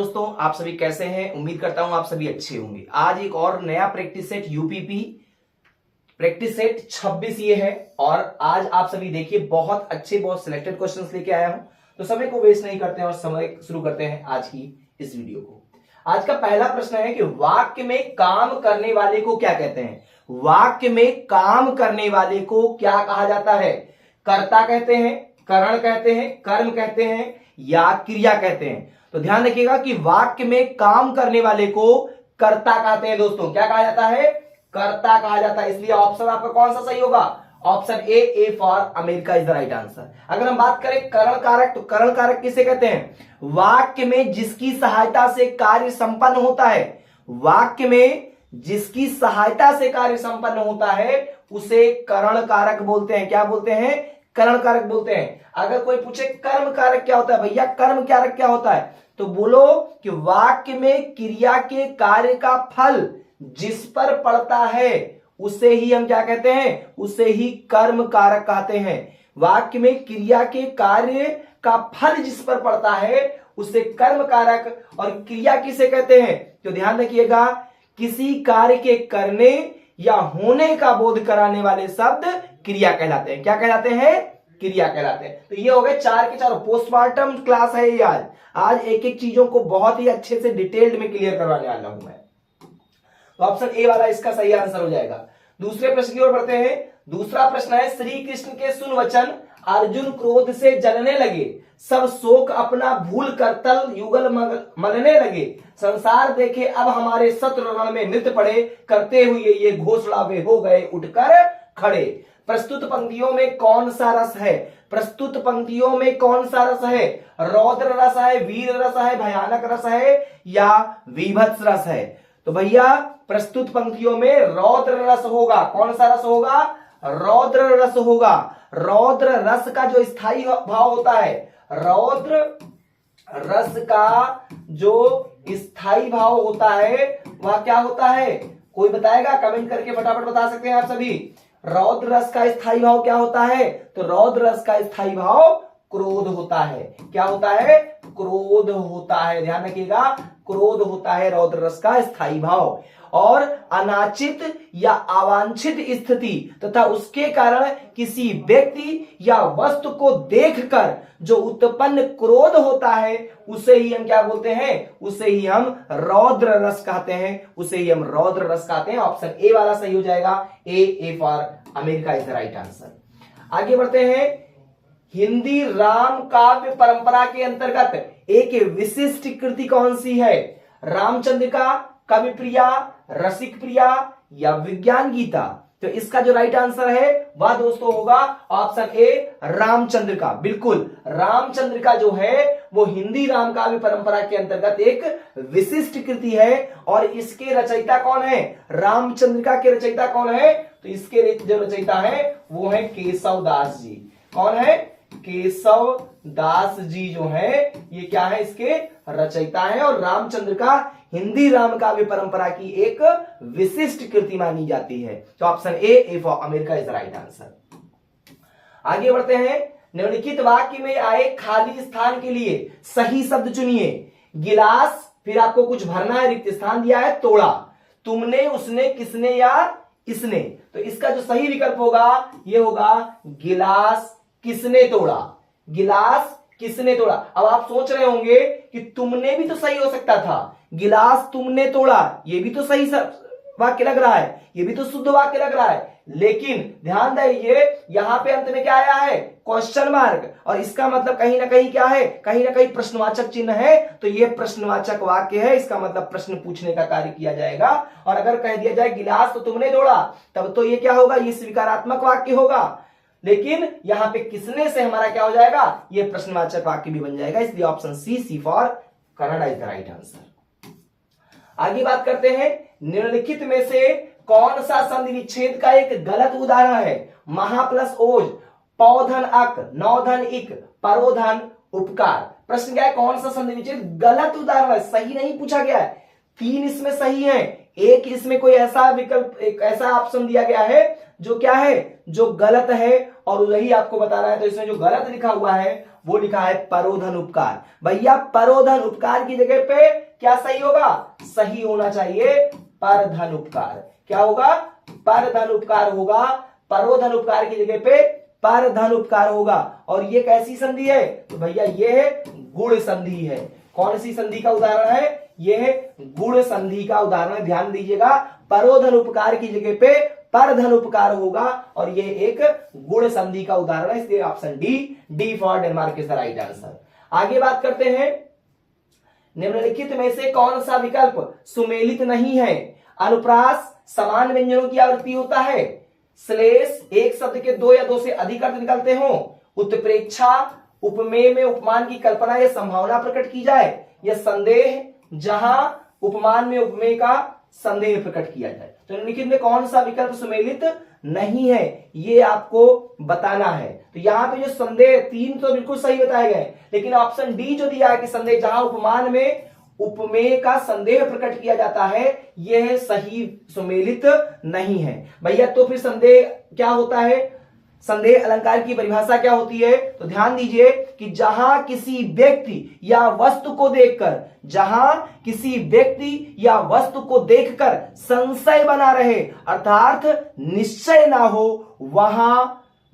दोस्तों आप सभी कैसे हैं। उम्मीद करता हूं आप सभी अच्छे होंगे। आज एक और नया practice set UPP practice set 26 ये है और आज आप सभी देखिए बहुत अच्छे बहुत सिलेक्टेड क्वेश्चंस लेके आया हूं। तो समय को वेस्ट नहीं करते हैं और समय शुरू करते हैं आज की इस वीडियो को। आज का पहला प्रश्न है कि वाक्य में काम करने वाले को क्या कहते हैं। वाक्य में काम करने वाले को क्या कहा जाता है। कर्ता कहते हैं, करण कहते हैं, कर्म कहते हैं या क्रिया कहते हैं। तो ध्यान रखिएगा कि वाक्य में काम करने वाले को कर्ता कहते हैं। दोस्तों क्या कहा जाता है, कर्ता कहा जाता है। इसलिए ऑप्शन आपका कौन सा सही होगा, option A for America is the right answer. अगर हम बात करें करण कारक, तो करण कारक किसे कहते हैं, वाक्य में जिसकी सहायता से कार्य संपन्न होता है। वाक्य में जिसकी सहायता से कार्य संपन्न होता है उसे करण कारक बोलते हैं। क्या बोलते हैं, करण कारक बोलते हैं। अगर कोई पूछे कर्म कारक क्या होता है, भैया कर्म कारक क्या होता है, तो बोलो कि वाक्य में क्रिया के कार्य का फल जिस पर पड़ता है उसे ही हम क्या कहते हैं, उसे ही कर्म कारक कहते हैं। वाक्य में क्रिया के कार्य का फल जिस पर पड़ता है उसे कर्म कारक, और क्रिया किसे कहते हैं, तो ध्यान रखिएगा किसी कार्य के करने या होने का बोध कराने वाले शब्द क्रिया कहलाते हैं। क्या कहलाते हैं, क्रिया कहलाते हैं। तो ये हो गए चार के चार। पोस्टमार्टम क्लास है ये। आज एक एक चीजों को बहुत ही अच्छे से डिटेल्ड में क्लियर करवाने वाला हूं मैं। तो ऑप्शन ए वाला इसका सही आंसर हो जाएगा। दूसरे प्रश्न की ओर बढ़ते हैं। दूसरा प्रश्न है, श्री कृष्ण के सुन वचन अर्जुन क्रोध से जलने लगे, सब शोक अपना भूल कर तल युगल मलने लगे, संसार देखे अब हमारे शत्रु रण में नृत्य पड़े, करते हुए ये घोषणा वे हो गए उठकर खड़े। प्रस्तुत पंक्तियों में कौन सा रस है, प्रस्तुत पंक्तियों में कौन सा रस है, रौद्र रस है, वीर रस है, भयानक रस है या विभत्स रस है। तो भैया प्रस्तुत पंक्तियों में रौद्र रस होगा। कौन सा रस होगा, रौद्र रस होगा। रौद्र रस का जो स्थायी भाव होता है, रौद्र रस का जो स्थायी भाव होता है वह क्या होता है, कोई बताएगा, कमेंट करके फटाफट बता सकते हैं आप सभी। रौद्र रस का स्थायी भाव क्या होता है, तो रौद्र रस का स्थायी भाव क्रोध होता है। क्या होता है, क्रोध होता है। ध्यान रखिएगा क्रोध होता है रौद्र रस का स्थायी भाव। और अनाचित या अवांछित स्थिति तथा उसके कारण किसी व्यक्ति या वस्तु को देखकर जो उत्पन्न क्रोध होता है उसे ही हम क्या बोलते हैं, उसे ही हम रौद्र रस कहते हैं, उसे ही हम रौद्र रस कहते हैं। ऑप्शन ए वाला सही हो जाएगा। A for America is the right answer. आगे बढ़ते हैं। हिंदी राम काव्य परंपरा के अंतर्गत एक विशिष्ट कृति कौन सी है, रामचंद्र का, कवि प्रिया, रसिक प्रिया या विज्ञान गीता। तो इसका जो राइट आंसर है वह दोस्तों होगा ऑप्शन ए रामचंद्र का। बिल्कुल रामचंद्र का जो है वो हिंदी राम काव्य परंपरा के अंतर्गत एक विशिष्ट कृति है। और इसके रचयिता कौन है, रामचंद्र का के रचयिता कौन है, तो इसके जो रचयिता है वो है केशव दास जी। कौन है, केशव दास जी जो है ये क्या है, इसके रचयिता है। और रामचंद्र का हिंदी राम काव्य परंपरा की एक विशिष्ट कृति मानी जाती है। तो option A for America is the right answer. आगे बढ़ते हैं। निम्नलिखित वाक्य में आए खाली स्थान के लिए सही शब्द चुनिए। गिलास, फिर आपको कुछ भरना है, रिक्त स्थान दिया है, तोड़ा, तुमने, उसने, किसने या इसने। तो इसका जो सही विकल्प होगा ये होगा गिलास किसने तोड़ा, गिलास किसने तोड़ा। अब आप सोच रहे होंगे कि तुमने भी तो सही हो सकता था, गिलास तुमने तोड़ा ये भी तो सही वाक्य लग रहा है, ये भी तो शुद्ध वाक्य लग रहा है। लेकिन ध्यान दीजिए यहां पे अंत में क्या आया है, क्वेश्चन मार्क, और इसका मतलब कहीं ना कहीं क्या है, कहीं ना कहीं प्रश्नवाचक चिन्ह है। तो ये प्रश्नवाचक वाक्य है, इसका मतलब प्रश्न पूछने का कार्य किया जाएगा। और अगर कह दिया जाए गिलास तो तुमने तोड़ा तब तो ये क्या होगा, ये स्वीकारात्मक वाक्य होगा। लेकिन यहां पे किसने से हमारा क्या हो जाएगा, ये प्रश्नवाचक वाक्य भी बन जाएगा। इसलिए option C for Canada is the right answer. आगे बात करते हैं। निम्नलिखित में से कौन सा संधि विच्छेद का एक गलत उदाहरण है, महा प्लस ओज, पौधन अक, नौधन इक, परोधन उपकार। प्रश्न क्या है, कौन सा संधि विच्छेद गलत उदाहरण है, सही नहीं पूछा गया है। 3 इसमें सही है, एक इसमें कोई ऐसा विकल्प, एक ऐसा ऑप्शन दिया गया है जो क्या है, जो गलत है, और वही आपको बताना है। तो इसमें जो गलत लिखा हुआ है वो लिखा है परोधन उपकार। भैया परोधन उपकार की जगह पे क्या सही होगा? सही होना चाहिए परधन उपकार। क्या होगा? परधन उपकार होगा। परोधन उपकार की जगह पे परधन उपकार होगा। और ये कैसी संधि है? तो भैया ये गुण संधि है। कौन सी संधि का उदाहरण है? ये गुण संधि का उदाहरण है। ध्यान दीजिएगा, परोधन उपकार की जगह पे परधन उपकार होगा और ये एक गुण संधि का उदाहरण है, इसलिए option D for Denmark is the right answer. आगे बात करते हैं, निम्नलिखित में से कौन सा विकल्प सुमेलित नहीं है? अनुप्रास समान व्यंजनों की आवृत्ति होता है, श्लेष एक शब्द के दो या दो से अधिक अर्थ निकलते हो, उत्प्रेक्षा उपमेय में उपमान की कल्पना या संभावना प्रकट की जाए, या संदेह जहां उपमान में उपमेय का संदेह प्रकट किया जाए। तो निम्नलिखित में कौन सा विकल्प सुमेलित नहीं है, ये आपको बताना है। तो यहां पे जो संदेह, तीन तो बिल्कुल सही बताए गए, लेकिन ऑप्शन डी जो दिया है कि संदेह जहां उपमान में उपमेय का संदेह प्रकट किया जाता है, यह सही सुमेलित नहीं है। भैया तो फिर संदेह क्या होता है? संदेह अलंकार की परिभाषा क्या होती है? तो ध्यान दीजिए कि जहां किसी व्यक्ति या वस्तु को देखकर, जहां किसी व्यक्ति या वस्तु को देखकर संशय बना रहे, अर्थात निश्चय ना हो,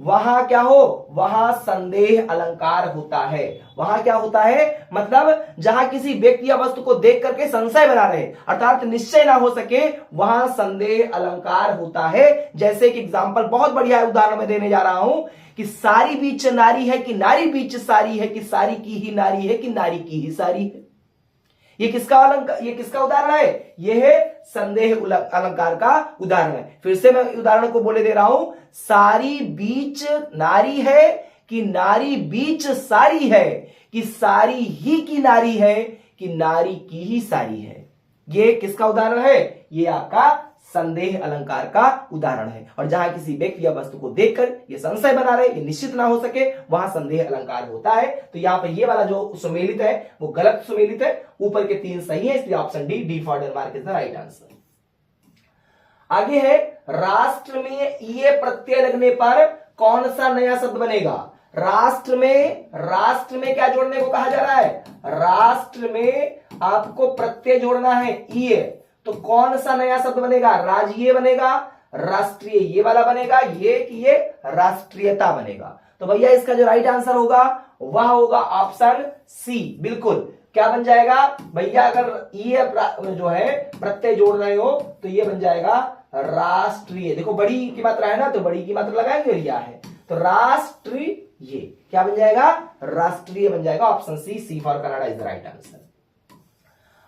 वहां क्या हो? वहां संदेह अलंकार होता है। वहां क्या होता है? मतलब जहां किसी व्यक्ति या वस्तु को देख करके संशय बना रहे, अर्थात निश्चय ना हो सके, वहां संदेह अलंकार होता है। जैसे कि एग्जांपल बहुत बढ़िया उदाहरण में देने जा रहा हूं कि सारी बीच नारी है कि नारी बीच सारी है, कि सारी की ही नारी है कि नारी की ही सारी है। ये किसका उदाहरण है? यह है संदेह अलंकार का उदाहरण है। फिर से मैं उदाहरण को बोले दे रहा हूं, सारी बीच नारी है कि नारी बीच सारी है, कि सारी ही की नारी है कि नारी की ही सारी है। ये किसका उदाहरण है? ये आपका संदेह अलंकार का उदाहरण है। और जहां किसी व्यक्ति या वस्तु को देखकर ये संशय बना रहे, ये निश्चित ना हो सके, वहां संदेह अलंकार होता है। तो यहां पर ये वाला जो सुमेलित है वो गलत सुमेलित है। ऊपर के तीन सही है, इसलिए option D for Denmark is the right answer. आगे है, राष्ट्र में ये प्रत्यय लगने पर कौन सा नया शब्द बनेगा? राष्ट्र में क्या जोड़ने को कहा जा रहा है? राष्ट्र में आपको प्रत्यय जोड़ना है ये, तो कौन सा नया शब्द बनेगा? राजीय बनेगा, राष्ट्रीय ये वाला बनेगा, ये कि ये राष्ट्रीयता बनेगा। तो भैया इसका जो राइट आंसर होगा वह होगा ऑप्शन सी। बिल्कुल क्या बन जाएगा भैया? अगर ये जो है प्रत्यय जोड़ रहे हो तो ये बन जाएगा राष्ट्रीय। देखो बड़ी की मात्रा है ना, तो बड़ी की मात्रा लगाएंगे, रिया है तो राष्ट्रीय, क्या बन जाएगा? राष्ट्रीय बन जाएगा। Option C for Canada is the right answer.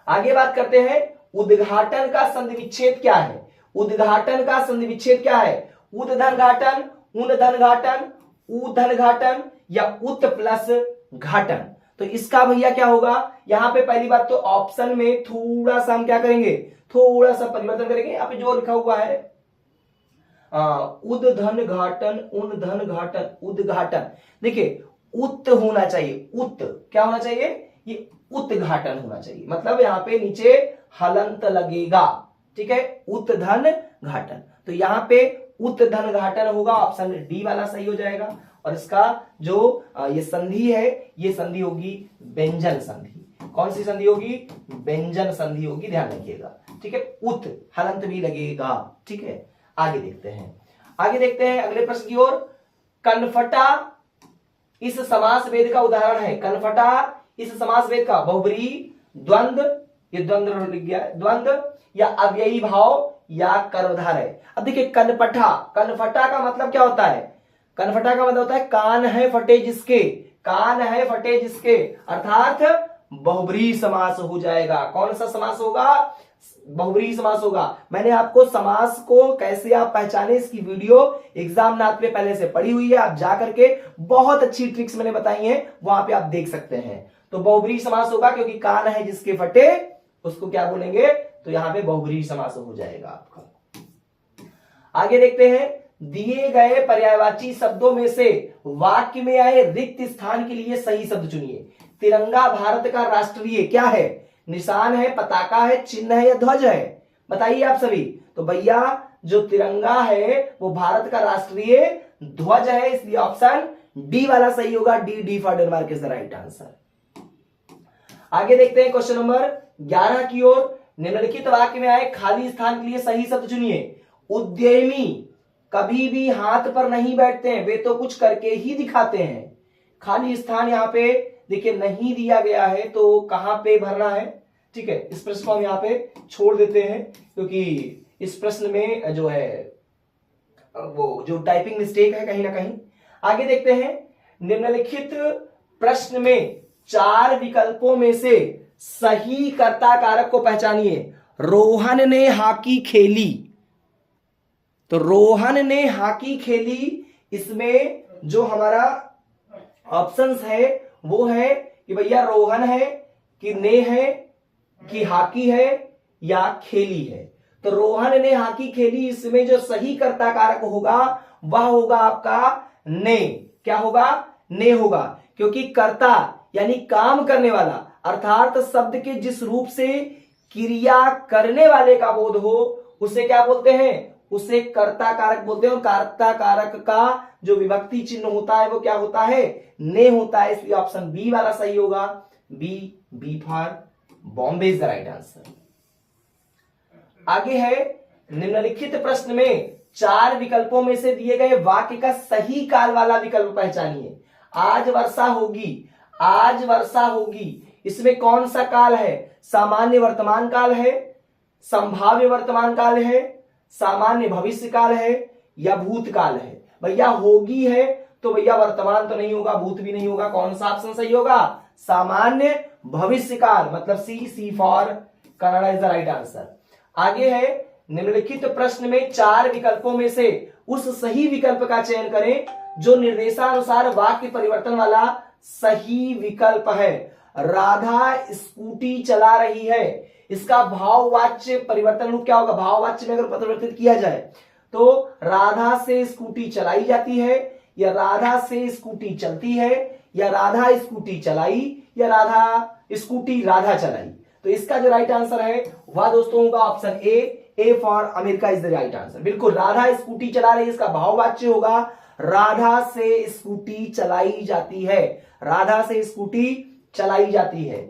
आगे बात करते हैं, उद्घाटन का संधि विच्छेद क्या है? उद्घाटन का संधि विच्छेद क्या है? उद्घन घाटन, उनधन घाटन, उधन घाटन या उत प्लस घाटन। तो इसका भैया क्या होगा? यहां पे पहली बात तो ऑप्शन में थोड़ा सा हम क्या करेंगे? थोड़ा सा परिवर्तन करेंगे। यहाँ पे जो लिखा हुआ है उद्घन घाटन, उनधन घाटन, उद्घाटन, देखिए उत होना चाहिए। उत क्या होना चाहिए? ये उद्घाटन होना चाहिए। मतलब यहाँ पे नीचे हलंत लगेगा, ठीक है? उत्धन घाटन, तो यहाँ पे उत्धन घाटन होगा। ऑप्शन डी वाला सही हो जाएगा। और इसका जो ये संधि है, ये संधि होगी व्यंजन संधि। कौन सी संधि होगी? व्यंजन संधि होगी, ध्यान रखिएगा, ठीक है? उत हलंत भी लगेगा, ठीक है? आगे देखते हैं अगले प्रश्न की ओर। कनफटा इस समास वेद का उदाहरण है। कनफटा इस समास वेद का बहुब्रीहि, द्वंद्व, ये द्वंद्व लिख गया, द्वंद्व या अव्ययी भाव या कर्मधार है। अब देखिए कनफटा का मतलब क्या होता है? कनफटा का मतलब होता है कान है फटे जिसके, कान है फटे जिसके, अर्थात बहुब्रीहि समास हो जाएगा। कौन सा समास होगा? बहुब्रीहि समास होगा। मैंने आपको समास को कैसे आप पहचाने इसकी वीडियो एग्जाम नाथ पे पहले से पड़ी हुई है, आप जाकर के बहुत अच्छी ट्रिक्स मैंने बताई हैं, वहां पे आप देख सकते हैं। तो बहुब्रीहि समास होगा क्योंकि कान है जिसके फटे उसको क्या बोलेंगे? तो यहां पे बहुब्रीहि समास हो जाएगा आपका। आगे देखते हैं, दिए गए पर्यायवाची शब्दों में से वाक्य में आए रिक्त स्थान के लिए सही शब्द चुनिए। तिरंगा भारत का राष्ट्रीय क्या है? निशान है, पताका है, चिन्ह है या ध्वज है? बताइए आप सभी। तो भैया जो तिरंगा है वो भारत का राष्ट्रीय ध्वज है, इसलिए ऑप्शन डी वाला सही होगा, D for Denmark is the right answer. आगे देखते हैं क्वेश्चन नंबर 11 की ओर। निम्नलिखित वाक्य में आए खाली स्थान के लिए सही शब्द चुनिए। उद्यमी कभी भी हाथ पर नहीं बैठते हैं, वे तो कुछ करके ही दिखाते हैं। खाली स्थान यहाँ पे देखिए नहीं दिया गया है, तो कहां पे भरना है? ठीक है, इस प्रश्न को हम यहाँ पे छोड़ देते हैं, क्योंकि इस प्रश्न में जो है वो जो टाइपिंग मिस्टेक है कहीं ना कहीं। आगे देखते हैं, निम्नलिखित प्रश्न में 4 विकल्पों में से सही कर्ता कारक को पहचानिए। रोहन ने हॉकी खेली, तो रोहन ने हॉकी खेली, इसमें जो हमारा ऑप्शंस है वो है कि भैया रोहन है कि ने है कि हॉकी है या खेली है। तो रोहन ने हॉकी खेली, इसमें जो सही कर्ता कारक होगा वह होगा आपका ने। क्या होगा? ने होगा, क्योंकि कर्ता यानी काम करने वाला, अर्थात शब्द के जिस रूप से क्रिया करने वाले का बोध हो उसे क्या बोलते हैं? उसे कर्ता कारक बोलते हैं। और कर्ता कारक का जो विभक्ति चिन्ह होता है वो क्या होता है? ने होता है। इसलिए ऑप्शन बी वाला सही होगा, B for Bombay is the right answer. आगे है, निम्नलिखित प्रश्न में 4 विकल्पों में से दिए गए वाक्य का सही काल वाला विकल्प पहचानिए। आज वर्षा होगी, आज वर्षा होगी, इसमें कौन सा काल है? सामान्य वर्तमान काल है, संभाव्य वर्तमान काल है, सामान्य भविष्य काल है या भूतकाल है? भैया होगी है तो भैया वर्तमान तो नहीं होगा, भूत भी नहीं होगा, कौन सा ऑप्शन सही होगा? सामान्य भविष्य काल, मतलब C for Canada is the right answer. आगे है, निम्नलिखित प्रश्न में 4 विकल्पों में से उस सही विकल्प का चयन करें जो निर्देशानुसार वाक्य परिवर्तन वाला सही विकल्प है। राधा स्कूटी चला रही है, इसका भाववाच्य परिवर्तन क्या होगा? भाववाच्य में अगर परिवर्तित किया जाए तो राधा से स्कूटी चलाई जाती है, या राधा से स्कूटी चलती है, या राधा स्कूटी चलाई, या राधा स्कूटी राधा चलाई। तो इसका जो राइट आंसर है वह दोस्तों होगा option A for America is the right answer. बिल्कुल, राधा स्कूटी चला रही है, इसका भाववाच्य होगा राधा से स्कूटी चलाई जाती है, राधा से स्कूटी चलाई जाती है।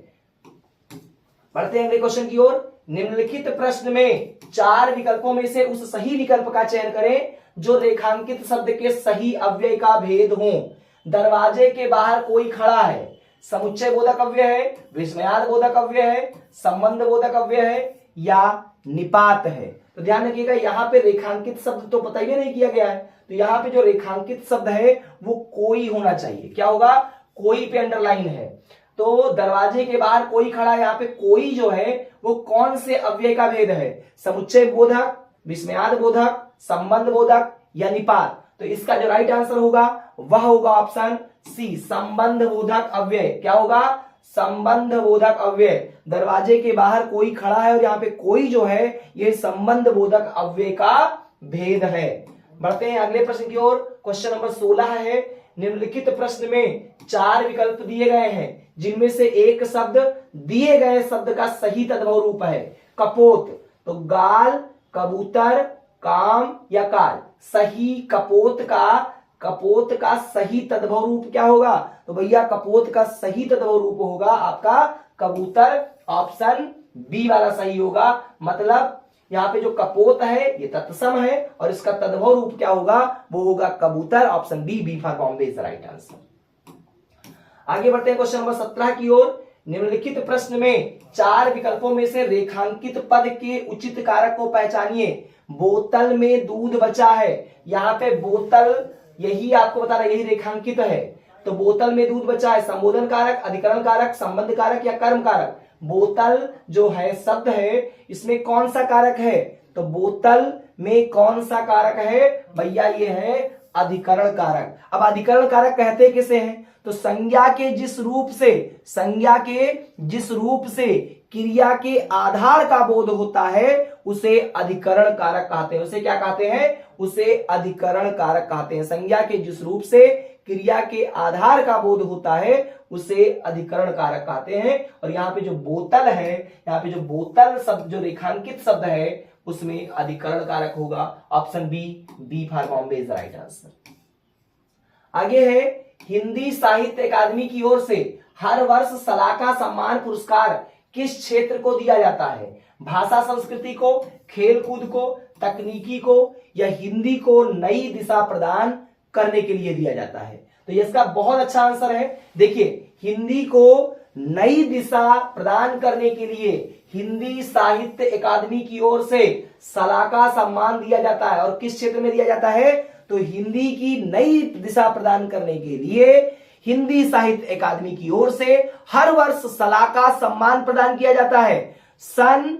बढ़ते हैं अगले क्वेश्चन की ओर। निम्नलिखित प्रश्न में 4 विकल्पों में से उस सही विकल्प का चयन करें जो रेखांकित शब्द के सही अव्यय का भेद हो। दरवाजे के बाहर कोई खड़ा है, समुच्चय बोधक अव्यय है, विस्मयाद बोधक अव्यय है, संबंध बोधक अव्यय है या निपात है? तो ध्यान रखिएगा, यहाँ पे रेखांकित शब्द तो पता ही नहीं किया गया है, तो यहाँ पे जो रेखांकित शब्द है वो कोई होना चाहिए। क्या होगा? कोई पे अंडरलाइन है। तो दरवाजे के बाहर कोई खड़ा है, यहाँ पे कोई जो है वो कौन से अव्यय का भेद है? समुच्चय बोधक, विस्मयाद बोधक, संबंध बोधक या निपात? तो इसका जो राइट आंसर होगा वह होगा ऑप्शन सी, संबंध बोधक अव्यय। क्या होगा? संबंध बोधक अव्यय। दरवाजे के बाहर कोई खड़ा है और यहाँ पे कोई जो है ये संबंध बोधक अव्यय का भेद है। बढ़ते हैं अगले प्रश्न की ओर। क्वेश्चन नंबर 16 है, निम्नलिखित प्रश्न में 4 विकल्प दिए गए हैं जिनमें से एक शब्द दिए गए शब्द का सही तद्भव रूप है। कपोत, तो गाल, कबूतर, काम या काल? सही कपोत का सही तद्भव रूप क्या होगा? तो भैया कपोत का सही तद्भव रूप होगा आपका कबूतर, ऑप्शन बी वाला सही होगा। मतलब यहाँ पे जो कपोत है ये तत्सम है और इसका तद्भव रूप क्या होगा? वो होगा कबूतर, option B for Bombay is the right answer. आगे बढ़ते हैं क्वेश्चन नंबर 17 की ओर। निम्नलिखित प्रश्न में 4 विकल्पों में से रेखांकित पद के उचित कारक को पहचानिए। बोतल में दूध बचा है, यहाँ पे बोतल यही आपको बता रहा है, यही रेखांकित है। तो बोतल में दूध बचा है, संबोधन कारक, अधिकरण कारक, संबंध कारक या कर्म कारक? बोतल जो है शब्द है, इसमें कौन सा कारक है? तो बोतल में कौन सा कारक है? भैया ये है अधिकरण कारक। अब अधिकरण कारक कहते किसे हैं? तो संज्ञा के जिस रूप से क्रिया के आधार का बोध होता है उसे अधिकरण कारक कहते हैं। उसे क्या कहते हैं? उसे अधिकरण कारक कहते हैं। संज्ञा के जिस रूप से क्रिया के आधार का बोध होता है उसे अधिकरण कारक कहते हैं। और यहाँ पे जो बोतल है, यहाँ पे जो बोतल शब्द जो रेखांकित शब्द है उसमें अधिकरण कारक होगा, option B for Bombay is the right answer. आगे है हिंदी साहित्य अकादमी की ओर से हर वर्ष सलाका सम्मान पुरस्कार किस क्षेत्र को दिया जाता है? भाषा संस्कृति को, खेल कूद को, तकनीकी को या हिंदी को नई दिशा प्रदान करने के लिए दिया जाता है? तो इसका बहुत अच्छा आंसर है। देखिए, हिंदी को नई दिशा प्रदान करने के लिए हिंदी साहित्य अकादमी की ओर से सलाका सम्मान दिया जाता है। और किस क्षेत्र में दिया जाता है? तो हिंदी की नई दिशा प्रदान करने के लिए हिंदी साहित्य अकादमी की ओर से हर वर्ष सलाका सम्मान प्रदान किया जाता है। सन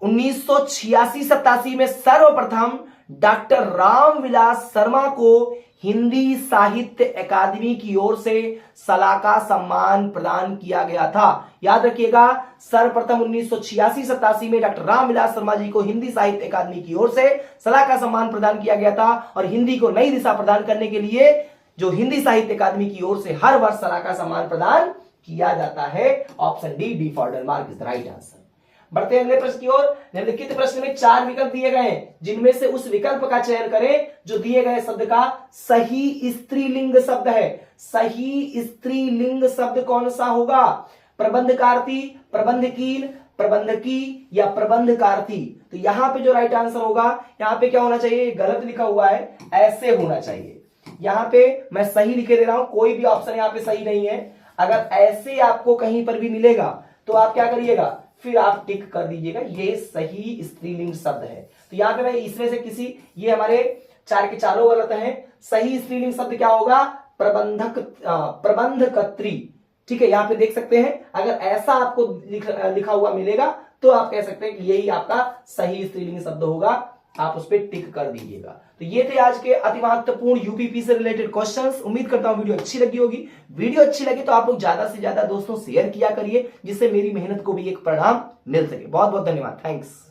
1986-87 में सर्वप्रथम डॉक्टर रामविलास शर्मा को हिंदी साहित्य अकादमी की ओर से सलाका सम्मान प्रदान किया गया था। याद रखिएगा, सर्वप्रथम 1986-87 में डॉक्टर रामविलास शर्मा जी को हिंदी साहित्य अकादमी की ओर से सलाका सम्मान प्रदान किया गया था। और हिंदी को नई दिशा प्रदान करने के लिए जो हिंदी साहित्य अकादमी की ओर से हर वर्ष सलाका सम्मान प्रदान किया जाता है। Option D for Denmark is the right answer. बढ़ते हैं अगले प्रश्न की ओर। निम्नलिखित प्रश्न में 4 विकल्प दिए गए हैं, जिनमें से उस विकल्प का चयन करें जो दिए गए शब्द का सही स्त्रीलिंग शब्द है। सही स्त्रीलिंग शब्द कौन सा होगा? प्रबंधकारती, प्रबंधकील, प्रबंधकी या प्रबंधकारती? तो यहां पे जो राइट आंसर होगा, यहां पे क्या होना चाहिए? गलत लिखा हुआ है, ऐसे होना चाहिए। यहां पे मैं सही लिखे दे रहा हूं, कोई भी ऑप्शन यहां पे सही नहीं है। अगर ऐसे आपको कहीं पर भी मिलेगा तो आप क्या करिएगा? फिर आप टिक कर दीजिएगा, ये सही स्त्रीलिंग शब्द है। तो यहां पे मैं इसमें से किसी, ये हमारे 4 के चारों गलत हैं। सही स्त्रीलिंग शब्द क्या होगा? प्रबंधकत्री। ठीक है, यहां पे देख सकते हैं। अगर ऐसा आपको लिखा हुआ मिलेगा तो आप कह सकते हैं कि यही आपका सही स्त्रीलिंग शब्द होगा। आप उस पर टिक कर दीजिएगा। तो ये थे आज के अति महत्वपूर्ण यूपीपी से रिलेटेड क्वेश्चंस। उम्मीद करता हूं वीडियो अच्छी लगी होगी। वीडियो अच्छी लगी तो आप लोग ज्यादा से ज्यादा दोस्तों शेयर किया करिए, जिससे मेरी मेहनत को भी एक परिणाम मिल सके। बहुत बहुत धन्यवाद। थैंक्स।